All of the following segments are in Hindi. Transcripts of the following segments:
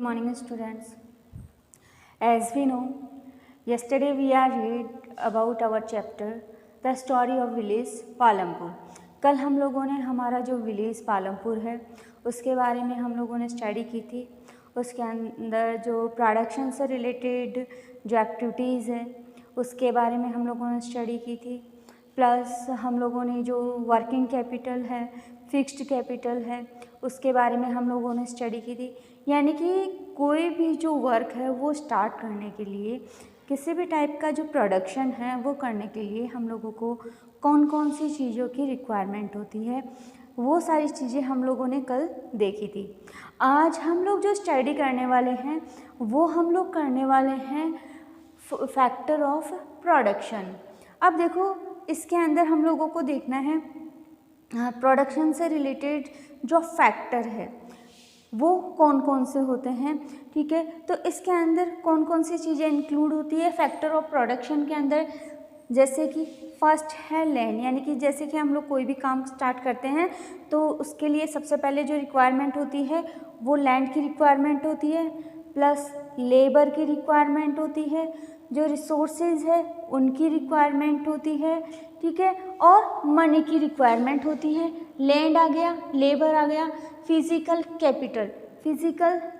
morning, students. As we know, yesterday we are read about our chapter The Story of Village Palampur. कल हम लोगों ने हमारा जो विलेज पालमपुर है उसके बारे में हम लोगों ने स्टडी की थी। उसके अंदर जो प्रोडक्शन से रिलेटेड जो एक्टिविटीज़ है उसके बारे में हम लोगों ने स्टडी की थी। प्लस हम लोगों ने जो वर्किंग कैपिटल है, फिक्स्ड कैपिटल है, उसके बारे में हम लोगों ने स्टडी की थी। यानी कि कोई भी जो वर्क है वो स्टार्ट करने के लिए, किसी भी टाइप का जो प्रोडक्शन है वो करने के लिए हम लोगों को कौन कौन सी चीज़ों की रिक्वायरमेंट होती है, वो सारी चीज़ें हम लोगों ने कल देखी थी। आज हम लोग जो स्टडी करने वाले हैं वो हम लोग करने वाले हैं फैक्टर ऑफ प्रोडक्शन। अब देखो, इसके अंदर हम लोगों को देखना है प्रोडक्शन से रिलेटेड जो फैक्टर है वो कौन कौन से होते हैं। ठीक है, तो इसके अंदर कौन कौन सी चीज़ें इंक्लूड होती है फैक्टर ऑफ प्रोडक्शन के अंदर। जैसे कि फर्स्ट है लैंड, यानी कि जैसे कि हम लोग कोई भी काम स्टार्ट करते हैं तो उसके लिए सबसे पहले जो रिक्वायरमेंट होती है वो लैंड की रिक्वायरमेंट होती है, प्लस लेबर की रिक्वायरमेंट होती है, जो रिसोर्सेज है उनकी रिक्वायरमेंट होती है। ठीक है, और मनी की रिक्वायरमेंट होती है। लैंड आ गया, लेबर आ गया, फिजिकल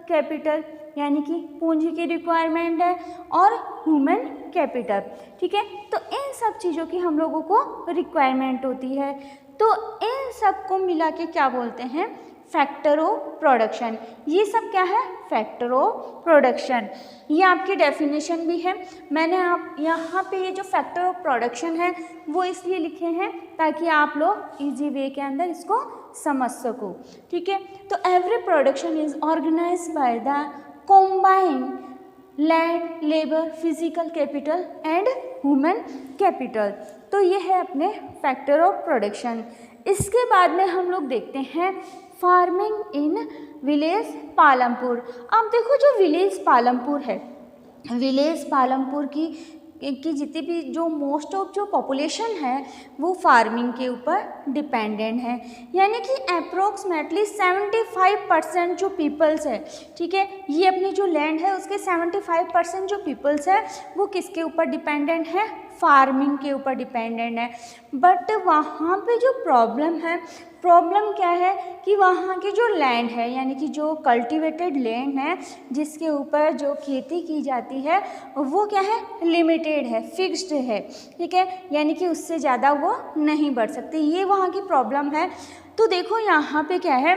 कैपिटल यानी कि पूंजी की रिक्वायरमेंट है, और ह्यूमन कैपिटल। ठीक है, तो इन सब चीज़ों की हम लोगों को रिक्वायरमेंट होती है। तो इन सब को मिला के क्या बोलते हैं, फैक्टर ऑफ प्रोडक्शन। ये सब क्या है, फैक्टर ऑफ प्रोडक्शन। ये आपकी डेफिनेशन भी है। मैंने आप यहाँ पे ये जो फैक्टर ऑफ प्रोडक्शन है वो इसलिए लिखे हैं ताकि आप लोग इजी वे के अंदर इसको समझ सको। ठीक है, तो every production is organised by the combined land, labour, physical capital and human capital. तो ये है अपने फैक्टर ऑफ प्रोडक्शन। इसके बाद में हम लोग देखते हैं फार्मिंग इन विलेज पालमपुर। अब देखो, जो विलेज पालमपुर है, विलेज पालमपुर की जितनी भी जो मोस्ट ऑफ जो पॉपुलेशन है वो फार्मिंग के ऊपर डिपेंडेंट है। यानी कि अप्रोक्सीमेटली 75% जो पीपल्स है, ठीक है, ये अपनी जो लैंड है उसके 75% जो पीपल्स है वो किसके ऊपर डिपेंडेंट है, फार्मिंग के ऊपर डिपेंडेंट है। बट वहाँ पे जो प्रॉब्लम क्या है कि वहाँ की जो लैंड है, यानी कि जो कल्टीवेटेड लैंड है जिसके ऊपर जो खेती की जाती है वो क्या है, लिमिटेड है, फिक्स्ड है। ठीक है, यानी कि उससे ज़्यादा वो नहीं बढ़ सकती, ये वहाँ की प्रॉब्लम है। तो देखो यहाँ पे क्या है,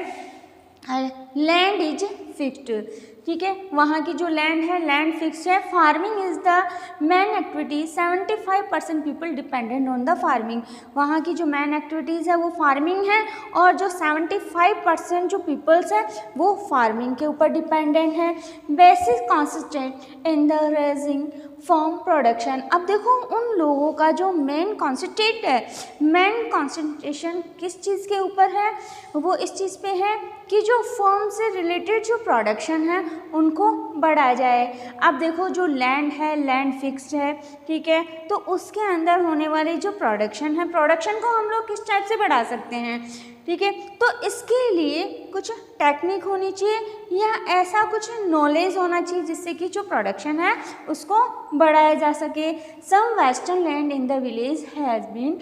लैंड इज फिक्स्ड। ठीक है, वहाँ की जो लैंड है, लैंड फिक्स है। Farming is the main activity, 75% people dependent on the farming. वहाँ की जो मेन एक्टिविटीज़ है वो फार्मिंग है, और जो 75% जो पीपल्स है वो फार्मिंग के ऊपर डिपेंडेंट है। Basic concentrate in the raising form production. अब देखो, उन लोगों का जो मेन कॉन्सेंट्रेट है, मेन कॉन्सेंट्रेशन किस चीज़ के ऊपर है, वो इस चीज़ पे है कि जो फॉर्म से रिलेटेड जो प्रोडक्शन है उनको बढ़ाया जाए। अब देखो, जो लैंड है, लैंड फिक्स्ड है, ठीक है, तो उसके अंदर होने वाली जो प्रोडक्शन है, प्रोडक्शन को हम लोग किस टाइप से बढ़ा सकते हैं। ठीक है, तो इसके लिए कुछ टेक्निक होनी चाहिए या ऐसा कुछ नॉलेज होना चाहिए जिससे कि जो प्रोडक्शन है उसको बढ़ाया जा सके। Some western land in the village has been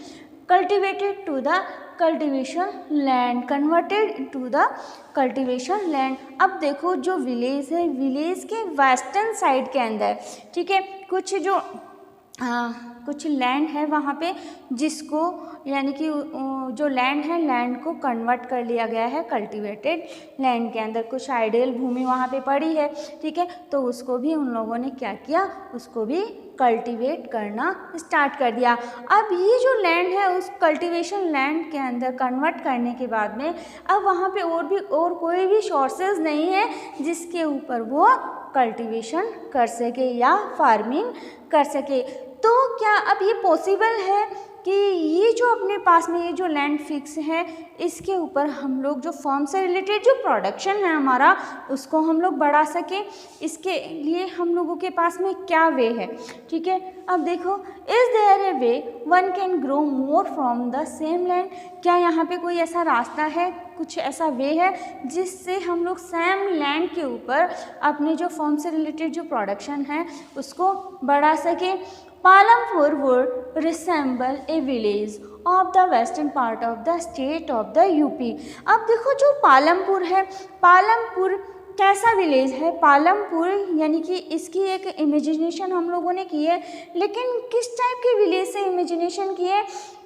cultivated to the cultivation land, converted to the cultivation land. अब देखो, जो विलेज है, विलेज के वेस्टर्न साइड के अंदर, ठीक है, कुछ लैंड है वहाँ पे जिसको, यानी कि जो लैंड है, लैंड को कन्वर्ट कर लिया गया है कल्टीवेटेड लैंड के अंदर। कुछ आइडियल भूमि वहाँ पे पड़ी है, ठीक है, तो उसको भी उन लोगों ने क्या किया, उसको भी कल्टीवेट करना स्टार्ट कर दिया। अब ये जो लैंड है उस कल्टीवेशन लैंड के अंदर कन्वर्ट करने के बाद में अब वहाँ पे और कोई भी सोर्सेज नहीं है जिसके ऊपर वो कल्टीवेशन कर सके या फार्मिंग कर सके। तो क्या अब ये पॉसिबल है कि ये जो अपने पास में ये जो लैंड फिक्स है, इसके ऊपर हम लोग जो फार्म से रिलेटेड जो प्रोडक्शन है हमारा, उसको हम लोग बढ़ा सकें। इसके लिए हम लोगों के पास में क्या वे है, ठीक है। अब देखो, is there a way one can grow more from the same land, क्या यहाँ पे कोई ऐसा रास्ता है, कुछ ऐसा वे है जिससे हम लोग सेम लैंड के ऊपर अपने जो फार्म से रिलेटेड जो प्रोडक्शन है उसको बढ़ा सकें। Palampur would resemble a village of the western part of the state of the UP। अब देखो जो पालमपुर है, पालमपुर कैसा विलेज है? पालमपुर यानी कि इसकी एक इमेजिनेशन हम लोगों ने की है, लेकिन किस टाइप के विलेज से इमेजिनेशन की है?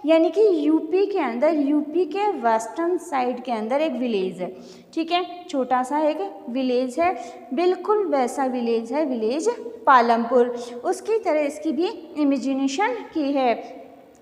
यानी कि यूपी के अंदर, यूपी के वेस्टर्न साइड के अंदर एक विलेज है, ठीक है, छोटा सा एक विलेज है, बिल्कुल वैसा विलेज है, विलेज पालमपुर। उसकी तरह इसकी भी इमेजिनेशन की है।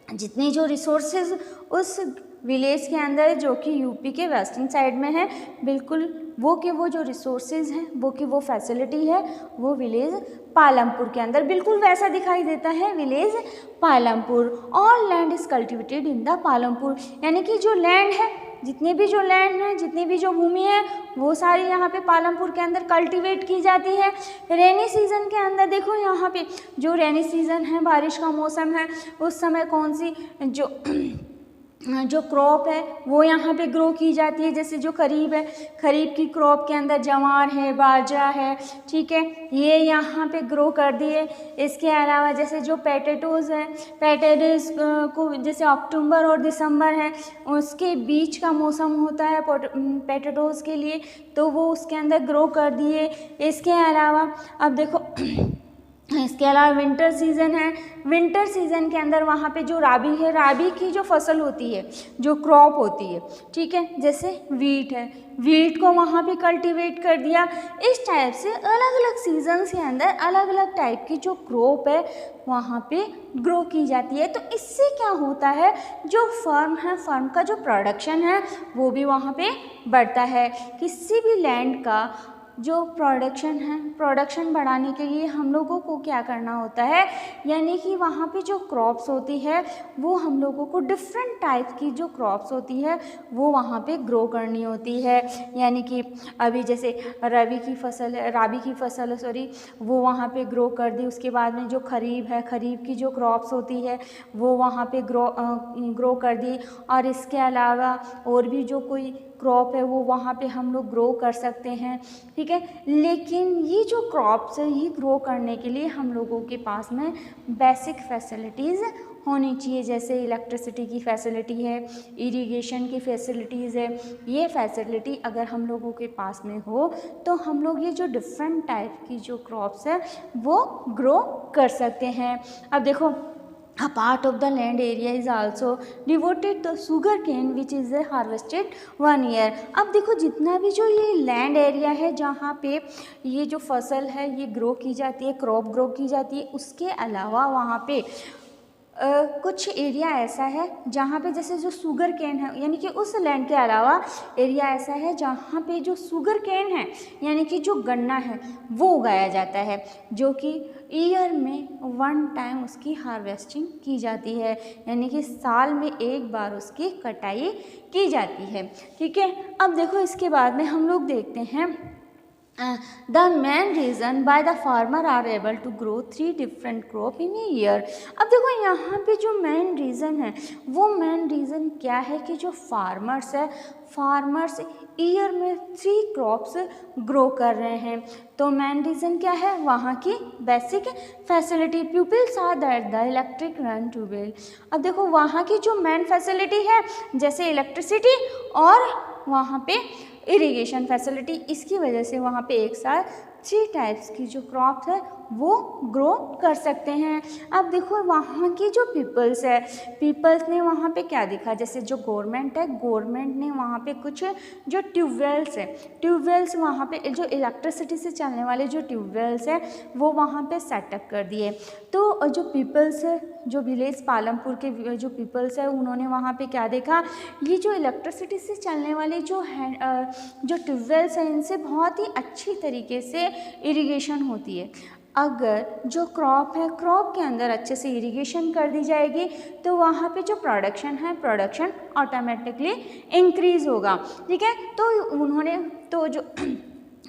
जितनी जो रिसोर्सेज उस विलेज के अंदर जो कि यूपी के वेस्टर्न साइड में है, बिल्कुल वो जो रिसोर्सेज हैं, वो की वो फैसिलिटी है, वो विलेज पालमपुर के अंदर बिल्कुल वैसा दिखाई देता है, village Palampur. All land is cultivated in the Palampur, यानी कि जो लैंड है, जितनी भी जो लैंड है, जितनी भी जो भूमि है, वो सारी यहाँ पे पालमपुर के अंदर कल्टीवेट की जाती है। रेनी सीज़न के अंदर देखो, यहाँ पे जो रेनी सीज़न है, बारिश का मौसम है, उस समय कौन सी जो क्रॉप है वो यहाँ पे ग्रो की जाती है। जैसे जो खरीफ है, खरीफ की क्रॉप के अंदर जवार है, बाजरा है, ठीक है, ये यहाँ पे ग्रो कर दिए। इसके अलावा जैसे जो पोटैटोज़ है, पोटैटोज़ को जैसे अक्टूबर और दिसंबर है, उसके बीच का मौसम होता है पोटैटोज़ के लिए, तो वो उसके अंदर ग्रो कर दिए। इसके अलावा अब देखो, इसके अलावा विंटर सीज़न है, विंटर सीज़न के अंदर वहाँ पे जो राबी है, राबी की जो फसल होती है, जो क्रॉप होती है, ठीक है, जैसे वीट है, वीट को वहाँ पे कल्टीवेट कर दिया। इस टाइप से अलग अलग सीजन्स के अंदर अलग अलग टाइप की जो क्रॉप है वहाँ पे ग्रो की जाती है। तो इससे क्या होता है, जो फर्म है, फर्म का जो प्रोडक्शन है वो भी वहाँ पे बढ़ता है। किसी भी लैंड का जो प्रोडक्शन है, प्रोडक्शन बढ़ाने के लिए हम लोगों को क्या करना होता है, यानी कि वहाँ पे जो क्रॉप्स होती है वो हम लोगों को डिफरेंट टाइप की जो क्रॉप्स होती है वो वहाँ पे ग्रो करनी होती है। यानी कि अभी जैसे राबी की फसल है, वो वहाँ पे ग्रो कर दी। उसके बाद में जो खरीफ है, खरीफ की जो क्रॉप्स होती है वो वहाँ पे ग्रो कर दी। और इसके अलावा और भी जो कोई क्रॉप है वो वहाँ पे हम लोग ग्रो कर सकते हैं, ठीक है। लेकिन ये जो क्रॉप्स है, ये ग्रो करने के लिए हम लोगों के पास में बेसिक फैसिलिटीज़ होनी चाहिए। जैसे इलेक्ट्रिसिटी की फैसिलिटी है, इरिगेशन की फैसिलिटीज़ है। ये फैसिलिटी अगर हम लोगों के पास में हो तो हम लोग ये जो डिफरेंट टाइप की जो क्रॉप्स है वो ग्रो कर सकते हैं। अब देखो, a part of the land area is also devoted to sugar cane which is harvested 1 year। अब देखो, जितना भी जो ये लैंड एरिया है जहाँ पे ये जो फसल है ये ग्रो की जाती है, क्रॉप ग्रो की जाती है, उसके अलावा वहाँ पे कुछ एरिया ऐसा है जहाँ पे जैसे जो शुगर केन है, यानी कि उस लैंड के अलावा एरिया ऐसा है जहाँ पे जो शुगर केन है, यानी कि जो गन्ना है, वो उगाया जाता है, जो कि ईयर में 1 टाइम उसकी हार्वेस्टिंग की जाती है, यानी कि साल में एक बार उसकी कटाई की जाती है, ठीक है। अब देखो, इसके बाद में हम लोग देखते हैं the main reason by the farmer are able to grow 3 different crop in a year. अब देखो, यहाँ पे जो मेन रीज़न है, वो मेन रीज़न क्या है कि जो फार्मर्स है, फार्मर्स ईयर में 3 क्रॉप्स ग्रो कर रहे हैं। तो मेन रीज़न क्या है, वहाँ की basic facility. Peoples are that the electric run tubewell. अब देखो, वहाँ की जो मेन फैसिलिटी है जैसे इलेक्ट्रिसिटी और वहाँ पे इरिगेशन फैसिलिटी, इसकी वजह से वहाँ पे एक साथ 3 टाइप्स की जो क्रॉप्स है वो ग्रो कर सकते हैं। अब देखो, वहाँ की जो पीपल्स है, पीपल्स ने वहाँ पे क्या देखा, जैसे जो गवर्नमेंट है, गवर्नमेंट ने वहाँ पे कुछ जो ट्यूबवेल्स है, ट्यूबवेल्स वहाँ पे जो इलेक्ट्रिसिटी से चलने वाले जो ट्यूबवेल्स है वो वहाँ पे सेटअप कर दिए। तो जो पीपल्स है, जो विलेज पालमपुर के जो पीपल्स है, उन्होंने वहाँ पे क्या देखा, ये जो इलेक्ट्रिसिटी से चलने वाले जो ट्यूबवेल्स हैं, इनसे बहुत ही अच्छी तरीके से इरिगेशन होती है। अगर जो क्रॉप है, क्रॉप के अंदर अच्छे से इरिगेशन कर दी जाएगी तो वहाँ पे जो प्रोडक्शन है, प्रोडक्शन ऑटोमेटिकली इंक्रीज़ होगा। ठीक है, तो उन्होंने तो जो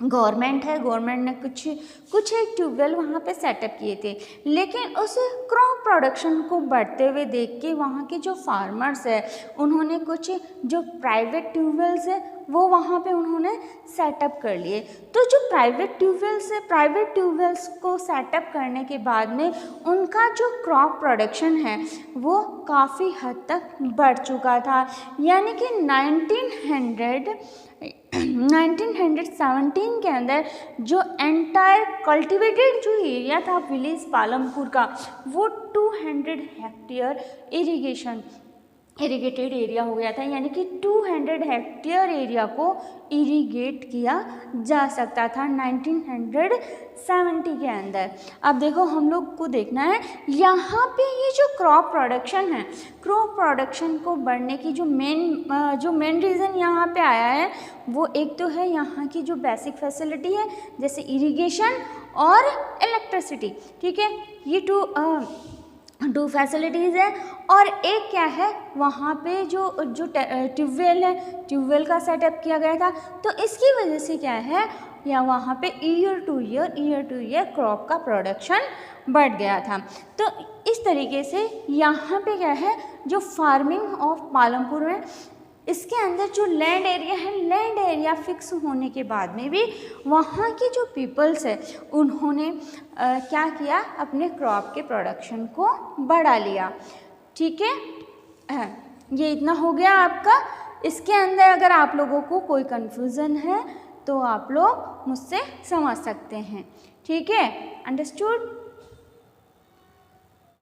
गवर्नमेंट है, गवर्नमेंट ने कुछ एक ट्यूबवेल वहाँ पे सेटअप किए थे, लेकिन उस क्रॉप प्रोडक्शन को बढ़ते हुए देख के वहाँ के जो फार्मर्स है उन्होंने कुछ जो प्राइवेट ट्यूबवेल्स है वो वहाँ पे उन्होंने सेटअप कर लिए। तो जो प्राइवेट ट्यूबवेल्स को सेटअप करने के बाद में उनका जो क्रॉप प्रोडक्शन है वो काफ़ी हद तक बढ़ चुका था, यानी कि 1917 के अंदर जो एंटायर कल्टिवेटेड जो एरिया था विलेज पालमपुर का वो 200 हेक्टेयर इरिगेटेड एरिया हो गया था, यानी कि 200 हेक्टेयर एरिया को इरिगेट किया जा सकता था 1970 के अंदर। अब देखो हम लोग को देखना है यहाँ पे ये जो क्रॉप प्रोडक्शन है, क्रॉप प्रोडक्शन को बढ़ने की जो मेन रीज़न यहाँ पे आया है वो एक तो है यहाँ की जो बेसिक फैसिलिटी है जैसे इरिगेशन और इलेक्ट्रिसिटी। ठीक है, ये टू फैसिलिटीज़ है। और एक क्या है वहाँ पे जो ट्यूबवेल है, ट्यूबवेल का सेटअप किया गया था, तो इसकी वजह से क्या है या वहाँ पे ईयर टू ईयर क्रॉप का प्रोडक्शन बढ़ गया था। तो इस तरीके से यहाँ पे क्या है जो फार्मिंग ऑफ पालमपुर में इसके अंदर जो लैंड एरिया है, लैंड एरिया फिक्स होने के बाद में भी वहाँ की जो पीपल्स है उन्होंने क्या किया, अपने क्रॉप के प्रोडक्शन को बढ़ा लिया। ठीक है, ये इतना हो गया आपका। इसके अंदर अगर आप लोगों को कोई कन्फ्यूज़न है तो आप लोग मुझसे समझ सकते हैं। ठीक है, अंडरस्टूड।